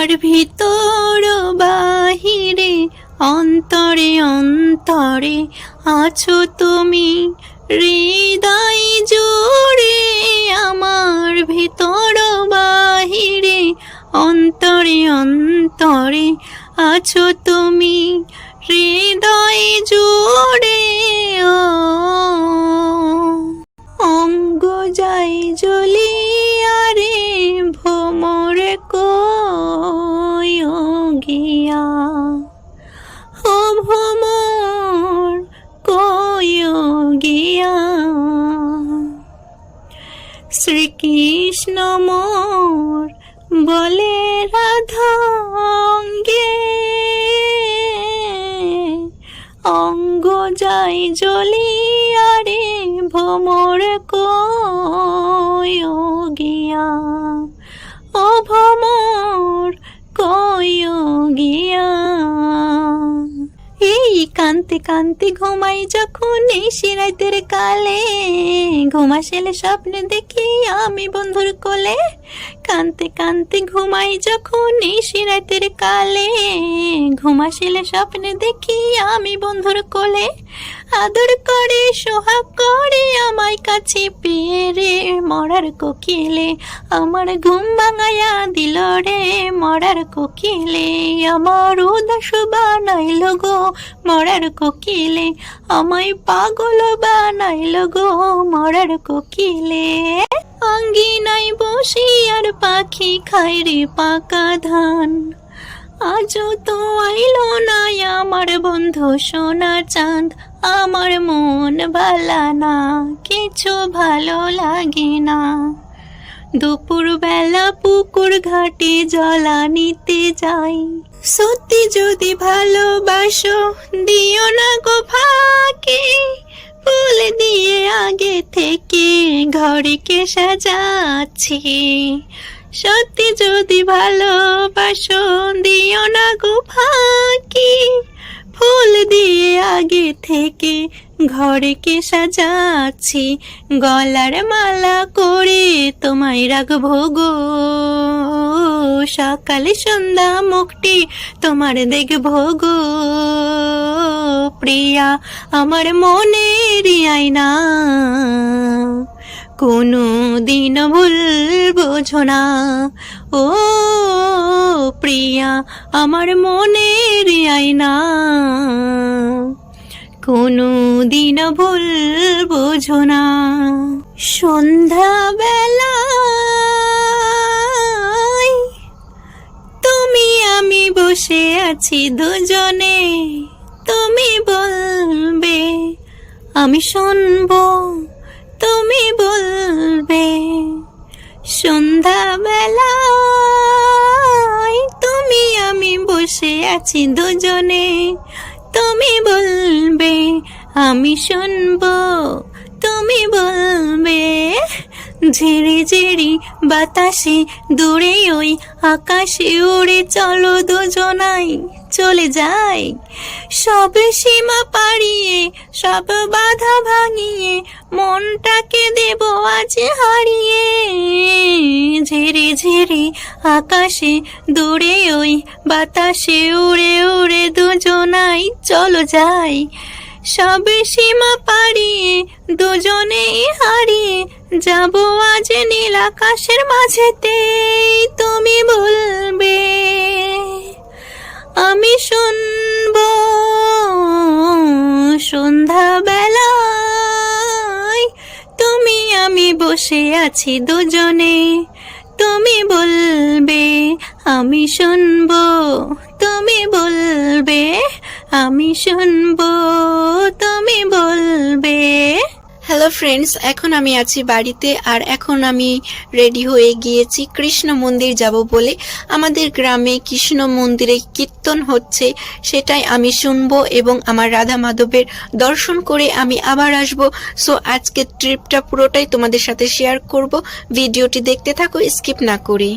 আমার ভিতর বাহিরে অন্তরে অন্তরে আছো তুমি, হৃদয় জুড়ে আমার ভিতর বাহিরে অন্তরে অন্তরে আছো তুমি, হৃদয় জুড়ে অঙ্গ যাই জ্বলিয়া রে ভ্রমর কই গিয়া, ও ভ্রমর কই গিয়া। শ্রীকৃষ্ণ মোর বলে রাধা অঙ্গে, অঙ্গ যাই জ্বলিয়া রে ভ্রমর কই গিয়া, ও ভ্রমর কই গিয়া। এই কান্তে কান্তে ঘুমাই যখন এই রাতের কালে, ঘুমাসেলে স্বপ্নে দেখি আমি বন্ধুর কোলে। কান্তে কান্তে ঘুমাই যখন এই রাতের কালে, ঘুমাসেলে স্বপ্নে দেখি আমি বন্ধুর কোলে। আদর করে সোহাগ করে আমায় কাছে পেয়ে রে মরার কোকিলে, আমার ঘুম ভাঙাইয়া দিল রে মরার কোকিলে। আমার উদাস বানাইল গো মরার কোকিলে, আমায় পাগল বানাইল গো মরার কোকিলে। আঙ্গিনায় বসি আর পাখি খায় রে পাকা ধান, আজও তো আইলো না আমার বন্ধু সোনা চাঁদ। আমার মন ভালা না, কিছু ভালো লাগে না। দুপুর বেলা পুকুর ঘাটে জলা নিতে যাই, সত্যি যদি ভালোবাসো দিও না গো ফাঁকি। ফুল দিয়ে আগে থেকে ঘরকে সাজাচ্ছি, সত্যি যদি ভালোবাসো দিও না গো ফাঁকি। ফুল দিয়ে আগে থেকে ঘরকে সাজাচ্ছি, গলার মালা করে তোমায় রাখবো গো। সকালে সন্ধ্যা মুখটি তোমার দেখবো গো, প্রিয়া আমার মনের আয়না। কোনো দিন ভুল বোঝো না, ও প্রিয়া আমার মনের আয়না। কোনো দিন ভুল বোঝো না। সন্ধ্যা বেলায় তুমি আমি বসে আছি দুজনে, তুমি বলবে আমি শুনবো, তুমি বলবে। সন্ধ্যা বেলায় তুমি আমি বসে আছি দুজনে, তুমি বলবে আমি শুনবো, তুমি বলবে। ঝিরি ঝিরি বাতাসে দূরে ওই আকাশে উড়ে চলো দুজনাই চলে যাই, সব সীমা পাড়িয়ে সব বাধা ভাঙিয়ে মনটাকে দেব আজ হারিয়ে। ঝিরি ঝিরি আকাশে দূরে ওই বাতাসে উড়ে উড়ে দুজনাই চলো যাই, সব সীমা পাড়িয়ে দুজনে হারিয়ে যাব আজ নীল আকাশের মাঝেতে। তুমি বলবে আমি শুনবো। সন্ধ্যা বেলায় তুমি আমি বসে আছি দুজনে, তুমি বলবে আমি শুনবো, তুমি বলবে আমি শুনবো, তুমি বলবে। হ্যালো ফ্রেন্ডস, এখন আমি আছি বাড়িতে আর এখন আমি রেডি হয়ে গিয়েছি কৃষ্ণ মন্দির যাব বলে। আমাদের গ্রামে কৃষ্ণ মন্দিরে কীর্তন হচ্ছে, সেটাই আমি শুনবো এবং আমার রাধা মাধবের দর্শন করে আমি আবার আসব। সো আজকের ট্রিপটা পুরোটাই তোমাদের সাথে শেয়ার করব, ভিডিওটি দেখতে থাকো স্কিপ না করে।